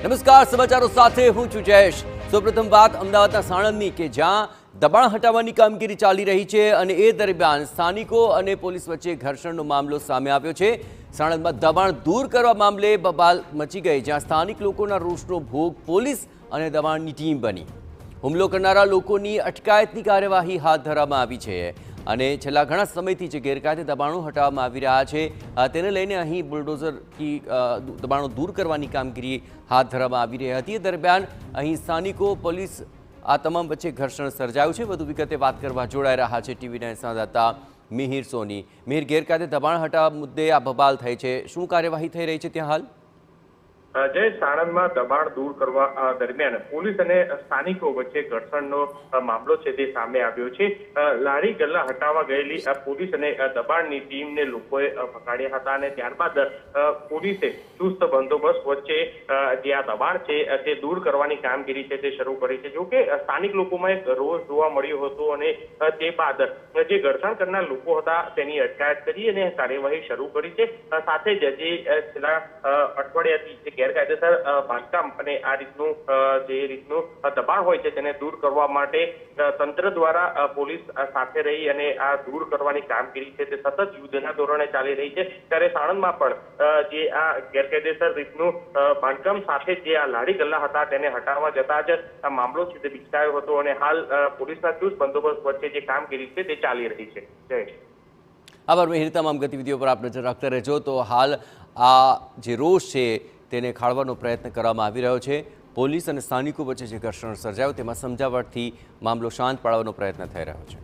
નમસ્કાર, સમાચારો સાથે હું છું જયેશ। સૌપ્રથમ વાત અમદાવાદના સાણંદની કે જ્યાં દબાણ હટાવવાની કામગીરી ચાલી રહી છે અને એ દરમિયાન સ્થાનિકો અને પોલીસ વચ્ચે ઘર્ષણનો મામલો સામે આવ્યો છે। સાણંદમાં દબાણ દૂર કરવા મામલે બબાલ મચી ગઈ, જ્યાં સ્થાનિક લોકોના રોષનો ભોગ પોલીસ અને દબાણની ટીમ બની। હુમલો કરનારા લોકોની અટકાયતની કાર્યવાહી હાથ ધરવામાં આવી છે અને છેલ્લા ઘણા સમયથી જે ગેરકાયદે દબાણો હટાવવામાં આવી રહ્યા છે તેને લઈને અહીં બુલડોઝરથી દબાણો દૂર કરવાની કામગીરી હાથ ધરવામાં આવી રહી હતી। એ દરમિયાન અહીં સ્થાનિકો પોલીસ આ તમામ વચ્ચે ઘર્ષણ સર્જાયું છે। વધુ વિગતે વાત કરવા જોડાઈ રહ્યા છે ટીવી9 સંવાદદાતા મિહિર સોની। મિહિર, ગેરકાયદે દબાણ હટાવવા મુદ્દે આ બબાલ થઈ છે, શું કાર્યવાહી થઈ રહી છે ત્યાં હાલ? જય સાણંદમાં દબાણ દૂર કરવા દરમિયાન પોલીસ અને સ્થાનિકો વચ્ચે ઘર્ષણનો મામલો છે તે સામે આવ્યો છે। લારી ગલ્લા હટાવવા ગયેલી પોલીસ અને દબાણની ટીમને લોકોએ પકડ્યા હતા અને ત્યારબાદ પોલીસે ચુસ્ત બંદોબસ્ત વચ્ચે જે આ દબાણ છે તે દૂર કરવાની કામગીરી છે તે શરૂ કરી છે। જો કે સ્થાનિક લોકોમાં એક રોષ જોવા મળ્યો હતો અને તે બાદ જે ઘર્ષણ કરનાર લોકો હતા તેની અટકાયત કરી અને કાર્યવાહી શરૂ કરી છે। સાથે જ જે છેલ્લા અઠવાડિયાથી ગેરકાયદેસર બાંધકામ અને આ રીતનું દબાણ હોય છે તેને દૂર કરવા માટે તંત્ર દ્વારા પોલીસ સાથે રહી અને આ દૂર કરવાની કામગીરી છે તે સતત યુદ્ધના ધોરણે ચાલી રહી છે। ત્યારે સાણંદમાં પણ જે આ ગેરકાયદેસર રીતનું બાંધકામ સાથે જે આ લારી ગલ્લા હતા તેને હટાવવા જતા જ આ મામલો છે તે વિકસાયો હતો અને હાલ પોલીસના ચુસ્ત બંદોબસ્ત વચ્ચે જે કામગીરી છે તે ચાલી રહી છે। જય આભાર મિહિર, તમામ ગતિવિધિઓ પર આપ નજર રાખતા રહેજો। તો હાલ આ જે રોષ છે તેને ખાળવાનો પ્રયત્ન કરવામાં આવી રહ્યો છે। પોલીસ અને સ્થાનિકો વચ્ચે જે ઘર્ષણ સર્જાયું તેમાં સમજાવટથી મામલો શાંત પાડવાનો પ્રયત્ન થઈ રહ્યો છે।